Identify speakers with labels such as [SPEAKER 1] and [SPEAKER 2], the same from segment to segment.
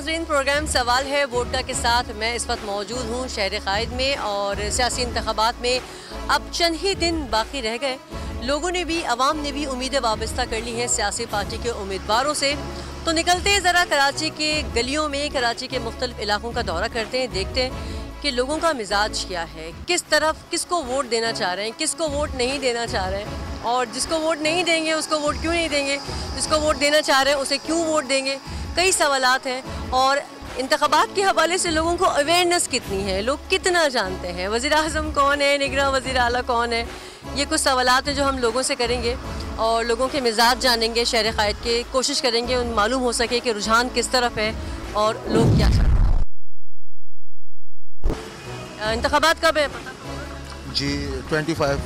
[SPEAKER 1] नाज़रीन, प्रोग्राम सवाल है वोट का के साथ मैं इस वक्त मौजूद हूँ शहर क़ाइद में और सियासी इंतख़ाबात में अब चंद ही दिन बाकी रह गए। लोगों ने भी, अवाम ने भी उम्मीदें वाबस्ता कर ली हैं सियासी पार्टी के उम्मीदवारों से। तो निकलते ज़रा कराची के गलियों में, कराची के मुख्तलिफ इलाकों का दौरा करते हैं, देखते हैं कि लोगों का मिजाज क्या है, किस तरफ किसको वोट देना चाह रहे हैं, किसको वोट नहीं देना चाह रहे हैं, और जिसको वोट नहीं देंगे उसको वोट क्यों नहीं देंगे, जिसको वोट देना चाह रहे हैं उसे क्यों वोट देंगे। कई सवालात हैं और इंतख़ाबात के हवाले से लोगों को अवेयरनेस कितनी है, लोग कितना जानते हैं, वज़ीर आज़म कौन है, निगरां वज़ीर आला कौन है। ये कुछ सवालात हैं जो हम लोगों से करेंगे और लोगों के मिजाज जानेंगे शहर क़ाइद के, कोशिश करेंगे उन मालूम हो सके कि रुझान किस तरफ है और लोग क्या चाहते हैं। इंतख़ाबात कब है पता?
[SPEAKER 2] जी 25।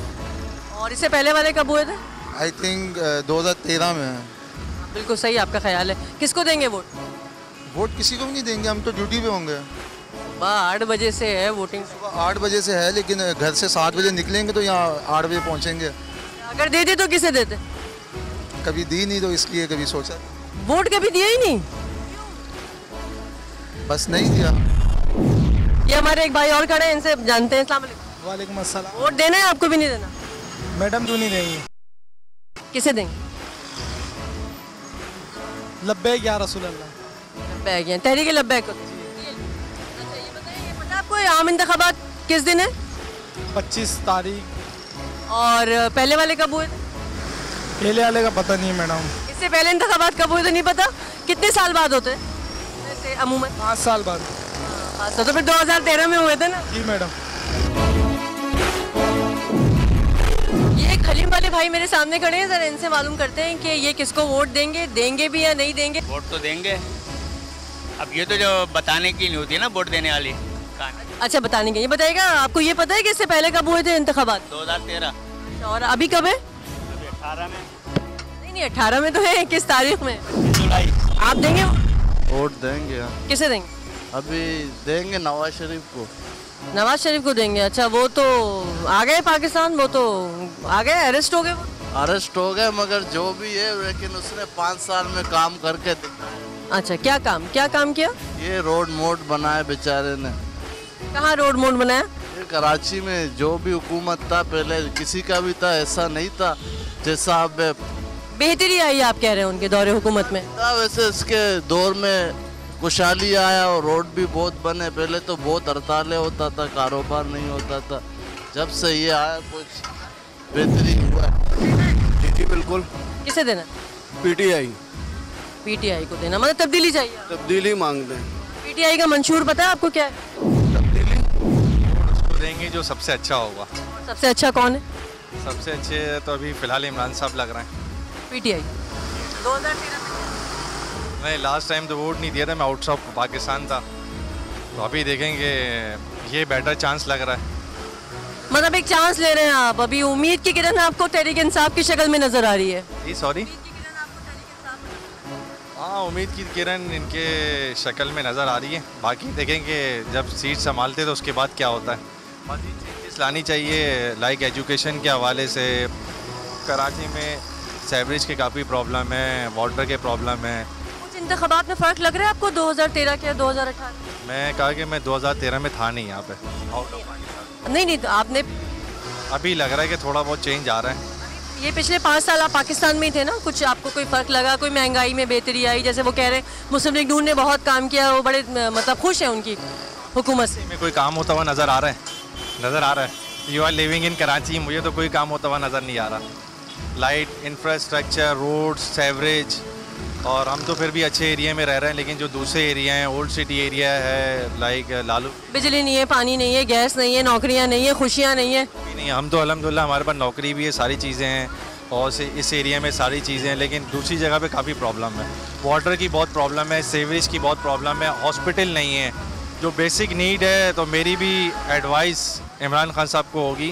[SPEAKER 1] और इससे पहले वाले कब हुए थे?
[SPEAKER 2] आई थिंक 2013 में है।
[SPEAKER 1] बिल्कुल सही आपका ख्याल है। किसको देंगे वोट?
[SPEAKER 2] वोट किसी को भी नहीं देंगे, हम तो ड्यूटी पे होंगे।
[SPEAKER 1] 8 बजे से है वोटिंग।
[SPEAKER 2] सुबह 8 बजे से है, लेकिन घर से 7 बजे निकलेंगे तो यहाँ 8 बजे पहुँचेंगे।
[SPEAKER 1] अगर देते तो किसे देते?
[SPEAKER 2] कभी दी नहीं तो इसलिए कभी सोचा।
[SPEAKER 1] वोट कभी दिया ही नहीं?
[SPEAKER 2] बस नहीं दिया।
[SPEAKER 1] ये हमारे एक भाई और खड़े हैं, इनसे जानते हैं। अस्सलाम वालेकुम।
[SPEAKER 3] वालेकुम अस्सलाम।
[SPEAKER 1] वोट देना है आपको भी नहीं देना?
[SPEAKER 3] मैडम क्यों नहीं देंगी?
[SPEAKER 1] किसे देंगे?
[SPEAKER 3] लब्बैक या रसूल अल्लाह।
[SPEAKER 1] लब्बैक या तहरीक लब्बैक को। अच्छा ये बताइए, पता आपको ये आम इंतखाबात किस दिन है?
[SPEAKER 3] 25 तारीख।
[SPEAKER 1] और पहले वाले कब हुए थे?
[SPEAKER 3] पहले वाले का पता नहीं है मैडम।
[SPEAKER 1] इससे पहले इंतखाबात कब हुए थे नहीं पता? कितने साल बाद होते हैं वैसे अमूमन?
[SPEAKER 3] 5 साल बाद।
[SPEAKER 1] तो फिर 2013 में हुए थे ना?
[SPEAKER 3] जी मैडम।
[SPEAKER 1] ये खलीम वाले भाई मेरे सामने खड़े हैं, जरा इनसे मालूम करते हैं कि ये किसको वोट देंगे, देंगे भी या नहीं देंगे।
[SPEAKER 4] वोट तो देंगे। अब ये तो जो बताने की नहीं होती है ना वोट देने वाली।
[SPEAKER 1] अच्छा बताने के, ये बताइएगा आपको ये पता है कि इससे पहले कब हुए थे इंतखाबात?
[SPEAKER 4] 2013।
[SPEAKER 1] और अभी कब है?
[SPEAKER 4] अभी 18 में।
[SPEAKER 1] नहीं 18 में तो है, किस तारीख में?
[SPEAKER 4] जुलाई।
[SPEAKER 1] आप देंगे
[SPEAKER 2] वोट देंगे।
[SPEAKER 1] किसे देंगे?
[SPEAKER 2] अभी देंगे नवाज शरीफ को।
[SPEAKER 1] नवाज शरीफ को देंगे। अच्छा वो तो आ गए पाकिस्तान, वो तो आ गए, अरेस्ट हो गए। वो
[SPEAKER 2] अरेस्ट हो गए, मगर जो भी है, लेकिन उसने 5 साल में काम करके दिखाया।
[SPEAKER 1] अच्छा क्या काम किया?
[SPEAKER 2] ये रोड मोड बनाए बेचारे ने।
[SPEAKER 1] कहाँ रोड मोड बनाया?
[SPEAKER 2] ये कराची में जो भी हुकूमत था पहले, किसी का भी था, ऐसा नहीं था जैसा अब
[SPEAKER 1] बेहतरी आई आप कह रहे हैं उनके दौरे हुकूमत में?
[SPEAKER 2] वैसे इसके दौर में खुशहाली आया और रोड भी बहुत बने। पहले तो बहुत हड़तालें होता था, कारोबार नहीं होता था। जब से ये आया कुछ बेहतरी हुआ।
[SPEAKER 3] जी बिल्कुल।
[SPEAKER 1] किसे देना? पीटीआई को देना, मतलब तब्दीली चाहिए?
[SPEAKER 2] तब्दीली मांग दें।
[SPEAKER 1] पीटीआई का मंशूर पता है आपको क्या है?
[SPEAKER 2] तब्दीली
[SPEAKER 5] उसको देंगे जो सबसे अच्छा होगा।
[SPEAKER 1] सबसे अच्छा कौन है?
[SPEAKER 5] सबसे अच्छे तो अभी फिलहाल इमरान साहब लग रहे हैं।
[SPEAKER 1] पीटीआई 2013 में।
[SPEAKER 5] मैं लास्ट टाइम तो वोट नहीं दिया था, मैं आउट ऑफ पाकिस्तान था, तो अभी देखेंगे, ये बेटर चांस लग रहा है।
[SPEAKER 1] मतलब एक चांस ले रहे हैं आप? अभी उम्मीद की किरण आपको तहरीक इंसाफ की शक्ल में नजर आ रही है?
[SPEAKER 5] जी सॉरी। हाँ उम्मीद की किरण इनके शक्ल में नज़र आ रही है। बाकी देखेंगे जब सीट संभालते तो उसके बाद क्या होता है। मज़ीद चेंजेस लानी चाहिए, लाइक एजुकेशन के हवाले से। कराची में सेवरेज के काफ़ी प्रॉब्लम है, वाटर के प्रॉब्लम है।
[SPEAKER 1] कुछ इंतखाबात में फ़र्क लग रहा है आपको 2013 के 2018?
[SPEAKER 5] मैं कहा कि मैं 2013 में था नहीं यहाँ पे, आउट ऑफ पाकिस्तान।
[SPEAKER 1] नहीं तो आपने
[SPEAKER 5] अभी लग रहा है कि थोड़ा बहुत चेंज आ रहा है।
[SPEAKER 1] ये पिछले 5 साल आप पाकिस्तान में ही थे ना, कुछ आपको कोई फ़र्क लगा? कोई महंगाई में बेहतरी आई? जैसे वो कह रहे हैं मुस्लिम लीग नून ने बहुत काम किया, वो बड़े मतलब खुश हैं उनकी हुकूमत से।
[SPEAKER 5] में कोई काम होता हुआ नज़र आ रहा है। You are living in Karachi, मुझे तो कोई काम होता हुआ नज़र नहीं आ रहा। लाइट, इंफ्रास्ट्रक्चर, रोड्स, सेवरेज, और हम तो फिर भी अच्छे एरिया में रह रहे हैं, लेकिन जो दूसरे एरिया हैं, ओल्ड सिटी एरिया है, लाइक लालू,
[SPEAKER 1] बिजली नहीं है, पानी नहीं है, गैस नहीं है, नौकरियां नहीं है, खुशियां नहीं है।
[SPEAKER 5] नहीं, हम तो अल्हम्दुलिल्लाह हमारे पास नौकरी भी है, सारी चीज़ें हैं, और इस एरिया में सारी चीज़ें हैं, लेकिन दूसरी जगह पे काफ़ी प्रॉब्लम है। वाटर की बहुत प्रॉब्लम है, सेवरेज की बहुत प्रॉब्लम है, हॉस्पिटल नहीं है, जो बेसिक नीड है। तो मेरी भी एडवाइस इमरान खान साहब को होगी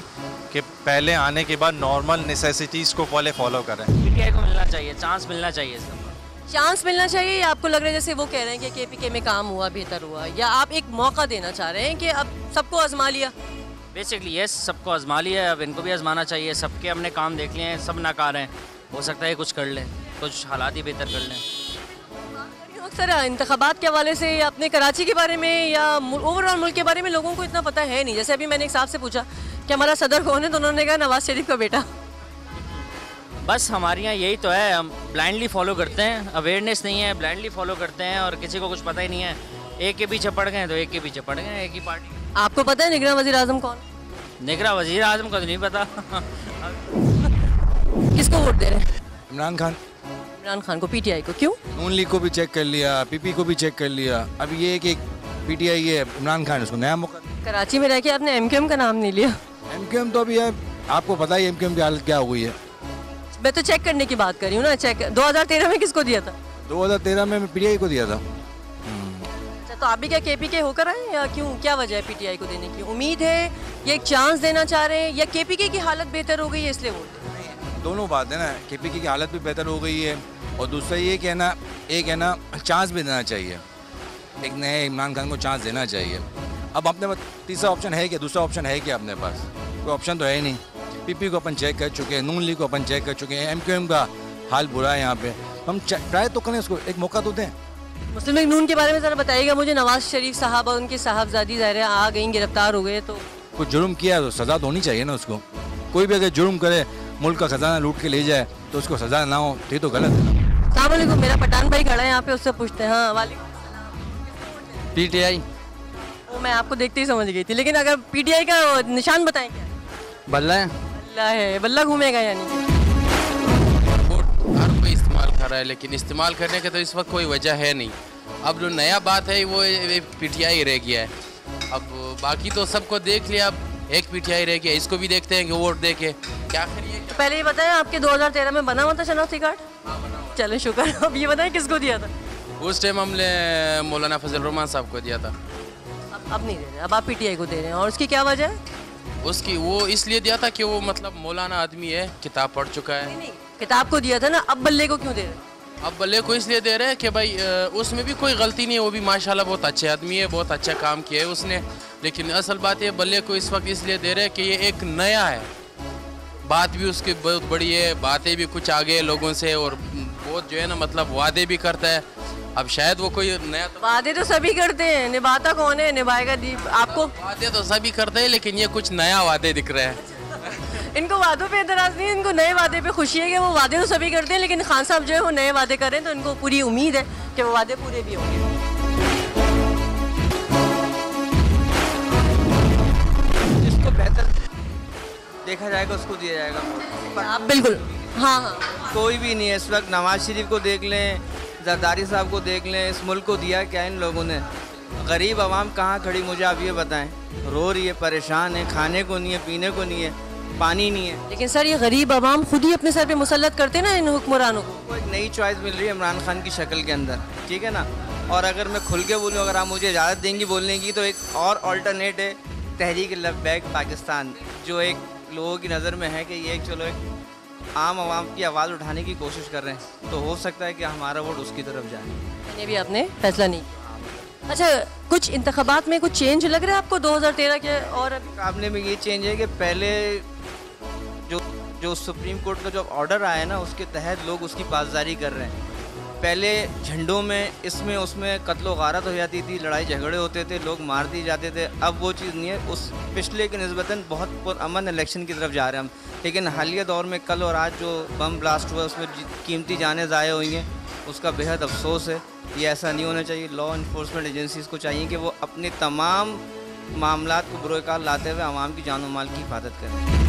[SPEAKER 5] कि पहले आने के बाद नॉर्मल नेसेसिटीज़ को पहले फॉलो करें।
[SPEAKER 4] पीटीआई को मिलना चाहिए, चांस मिलना चाहिए।
[SPEAKER 1] चांस मिलना चाहिए या आपको लग रहा है जैसे वो कह रहे हैं कि केपीके में काम हुआ, बेहतर हुआ, या आप एक मौका देना चाह रहे हैं कि अब सबको आजमा लिया?
[SPEAKER 4] बेसिकली ये सबको आजमा लिया है, अब इनको भी आजमाना चाहिए। सबके हमने काम देख लिए हैं, सब नाकार हैं। हो सकता है कुछ कर लें, कुछ हालात ही बेहतर कर लें।
[SPEAKER 1] अक्सर इंतखाबात के हवाले से या अपने कराची के बारे में या ओवरऑल मुल्क के बारे में लोगों को इतना पता है नहीं। जैसे अभी मैंने एक साहब से पूछा कि हमारा सदर कौन है, तो उन्होंने कहा नवाज शरीफ का बेटा।
[SPEAKER 6] बस हमारे यहाँ यही तो है, हम ब्लाइंडली फॉलो करते हैं, अवेयरनेस नहीं है, ब्लाइंडली फॉलो करते हैं और किसी को कुछ पता ही नहीं है। एक के पीछे पड़ गए तो एक के पीछे पड़ गए, एक ही पार्टी।
[SPEAKER 1] आपको पता है निगरान वज़ीर आज़म कौन?
[SPEAKER 6] निगरान वज़ीर आज़म का तो नहीं पता।
[SPEAKER 1] किसको वोट दे रहे हैं?
[SPEAKER 3] इमरान खान।
[SPEAKER 1] इमरान खान को, पीटीआई को, क्यों?
[SPEAKER 3] नून लीग को भी चेक कर लिया, पीपी को भी चेक कर लिया, अब ये कि पीटीआई है, इमरान खान उसको नया मौका।
[SPEAKER 1] कराची में रह के आपने एमकेएम का नाम नहीं लिया।
[SPEAKER 3] एमकेएम तो अभी है, आपको पता ही एमकेएम की हालत क्या हुई है।
[SPEAKER 1] मैं तो चेक करने की बात कर रही हूँ ना। चेक 2013 में किसको दिया था?
[SPEAKER 3] 2013 में पीटीआई को दिया था।
[SPEAKER 1] अच्छा, तो आप भी क्या केपीके होकर आए या क्यों, क्या वजह है पीटीआई को देने की? उम्मीद है, ये एक चांस देना चाह रहे हैं, या केपीके की हालत बेहतर हो गई है इसलिए वोट?
[SPEAKER 3] दोनों बात है ना, केपीके की हालत भी बेहतर हो गई है और दूसरा ये कि है ना, एक है ना चांस भी देना चाहिए, एक नए इमरान खान को चांस देना चाहिए। अब अपने पास तीसरा ऑप्शन है क्या, दूसरा ऑप्शन है क्या अपने पास? कोई ऑप्शन तो है ही नहीं। पीपी को अपन चेक कर चुके हैं, नून लीग को अपन चेक कर चुके हैं, एमकेएम का हाल बुरा है यहाँ पे। हम ट्राई तो करें, उसको एक मौका तो दें।
[SPEAKER 1] मुस्लिम लीग नून के बारे में ज़रा बताइएगा मुझे। नवाज शरीफ साहब और उनकी साहबजादी ज़ाहिर है आ गई, गिरफ्तार हो गए, तो
[SPEAKER 3] कुछ जुर्म किया तो सज़ा तो होनी चाहिए ना उसको। कोई भी अगर जुर्म करे, मुल्क का खजाना लूट के ले जाए, तो उसको सज़ा ना हो, तो ये तो गलत है ना।
[SPEAKER 1] अस्सलाम वालेकुम, मेरा पठान भाई खड़ा है यहाँ पे, उससे पूछते हैं। हाँ, वालेकुम।
[SPEAKER 7] पीटीआई।
[SPEAKER 1] वो मैं आपको देखते ही समझ गई थी, लेकिन अगर पीटीआई का निशान बताएं क्या?
[SPEAKER 7] बल्ला है।
[SPEAKER 1] बल्ला है, बल्ला घूमेगा यानी।
[SPEAKER 8] वोट हर कोई इस्तेमाल कर रहा है, लेकिन इस्तेमाल करने का तो इस वक्त कोई वजह है नहीं। अब जो नया बात है वो पीटीआई रह गया है। अब बाकी तो सबको देख लिया, अब एक पीटीआई रह गया, इसको भी देखते हैं कि वोट दे के क्या करिए।
[SPEAKER 1] तो पहले ये बताएं, आपके 2013 में बना हुआ था शनाख्ती कार्ड? चलें, शुक्र। अब ये बताएं किसको दिया था?
[SPEAKER 8] उस टाइम हमने मौलाना फजल रहमान साहब को दिया था।
[SPEAKER 1] अब नहीं दे रहे, अब आप पीटीआई को दे रहे हैं, और उसकी क्या वजह है?
[SPEAKER 8] उसकी वो इसलिए दिया था कि वो मतलब मौलाना आदमी है, किताब पढ़ चुका है।
[SPEAKER 1] नहीं, किताब को दिया था ना, अब बल्ले को क्यों दे रहे हैं?
[SPEAKER 8] अब बल्ले को इसलिए दे रहे हैं कि भाई उसमें भी कोई गलती नहीं है, वो भी माशाल्लाह बहुत अच्छे आदमी है, बहुत अच्छा काम किया है उसने। लेकिन असल बात ये, बल्ले को इस वक्त इसलिए दे रहे हैं कि ये एक नया है, बात भी उसकी बहुत बड़ी है, बातें भी कुछ आगे लोगों से, और बहुत जो है ना मतलब वादे भी करता है। अब शायद वो कोई नया
[SPEAKER 1] वादे तो सभी करते हैं, निभाता कौन है? निभाएगा आपको।
[SPEAKER 8] वादे तो सभी करते हैं, लेकिन ये कुछ नया वादे दिख रहे हैं।
[SPEAKER 1] इनको वादों पे एतराज़ नहीं है, इनको नए वादे पे खुशी है कि वो वादे तो सभी करते हैं, लेकिन खान साहब जो है वो नए वादे कर रहे हैं, तो इनको पूरी उम्मीद है कि वो वादे पूरे भी होंगे।
[SPEAKER 7] जिसको बेहतर देखा जाएगा उसको दिया जाएगा।
[SPEAKER 1] आप बिल्कुल, हाँ हाँ,
[SPEAKER 7] कोई भी नहीं है इस वक्त। नवाज शरीफ को देख लें, जरदारी साहब को देख लें, इस मुल्क को दिया क्या इन लोगों ने? गरीब आवाम कहाँ खड़ी, मुझे आप ये बताएं। रो रही है, परेशान है, खाने को नहीं है, पीने को नहीं है, पानी नहीं है।
[SPEAKER 1] लेकिन सर ये गरीब आवाम खुद ही अपने सर पे मुसल्लत करते हैं ना इन हुक्मरानों को।
[SPEAKER 7] वो एक नई चॉइस मिल रही है इमरान खान की शक्ल के अंदर, ठीक है ना। और अगर मैं खुल के बोलूँ, अगर आप मुझे इजाज़त देंगी बोलने की, तो एक और अल्टरनेट है तहरीक लब्बैक पाकिस्तान, जो एक लोगों की नज़र में है कि ये एक चलो एक आम आवाम की आवाज़ उठाने की कोशिश कर रहे हैं, तो हो सकता है कि हमारा वोट उसकी तरफ जाए।
[SPEAKER 1] मैंने भी आपने फैसला नहीं किया। अच्छा, कुछ इंतखाबात में कुछ चेंज लग रहा है आपको 2013 के और अभी?
[SPEAKER 7] मुकाबले में ये चेंज है कि पहले जो सुप्रीम कोर्ट का जो ऑर्डर आया है ना, उसके तहत लोग उसकी पासदारी कर रहे हैं। पहले झंडों में, इसमें उसमें कत्लो गारत हो जाती थी, लड़ाई झगड़े होते थे, लोग मार दिए जाते थे। अब वो चीज़ नहीं है, उस पिछले के निस्बतन बहुत पुरअमन इलेक्शन की तरफ जा रहे हैं हम। लेकिन हालिया दौर में कल और आज जो बम ब्लास्ट हुआ, उसमें कीमती जानें ज़ाया हुई हैं, उसका बेहद अफसोस है। ये ऐसा नहीं होना चाहिए। लॉ इन्फोर्समेंट एजेंसीज़ को चाहिए कि वो अपने तमाम मामलात को बुरोकार लाते हुए आवाम की जान और माल की हिफाजत करें।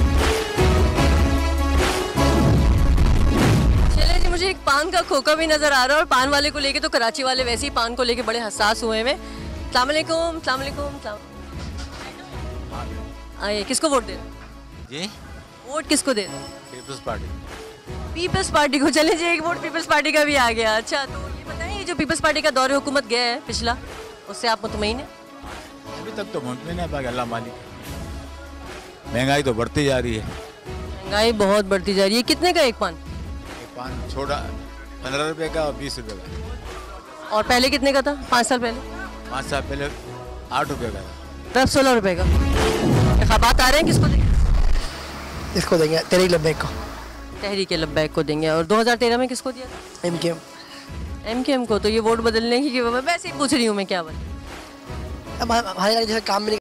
[SPEAKER 1] चले जी, मुझे एक पान का खोखा भी नज़र आ रहा है, और पान वाले को लेके तो कराची वाले वैसे ही पान को लेके बड़े हसास हुए हैं। अस्सलाम वालेकुम, अस्सलाम वालेकुम। आइए, किसको वोट दे रहे हैं?
[SPEAKER 5] जी,
[SPEAKER 1] वोट किसको दे रहे हैं?
[SPEAKER 5] Peoples party.
[SPEAKER 1] पीपल्स पार्टी को। चले जी, एक वोट पीपल्स पार्टी का भी आ गया। अच्छा, तो ये बताइए, ये जो पीपल्स पार्टी का दौरे हुकूमत गया है पिछला, उससे आप मुतमईन हैं?
[SPEAKER 9] अभी तक तो मुतमईन है, बाकी अल्लाह मालिक। महंगाई तो बढ़ती जा रही है।
[SPEAKER 1] महंगाई बहुत बढ़ती जा रही है। कितने का एक पान?
[SPEAKER 9] एक पान छोटा 15 रुपये का और 20 रुपये का।
[SPEAKER 1] और पहले कितने का था? 5 साल पहले?
[SPEAKER 9] 5 साल पहले 8 रुपये का था।
[SPEAKER 1] तब 16 रुपये का। इंतखाबात आ रहे हैं, किसको देंगे?
[SPEAKER 10] इसको देंगे, तहरीक लब्बैक को।
[SPEAKER 1] तहरीक लब्बैक को देंगे। और 2013 में किसको दिया था?
[SPEAKER 10] एमकेएम।
[SPEAKER 1] MKM को, तो ये वोट बदलने की वैसे ही पूछ रही हूँ मैं, क्या वजह?
[SPEAKER 10] अब हमारे जैसे काम में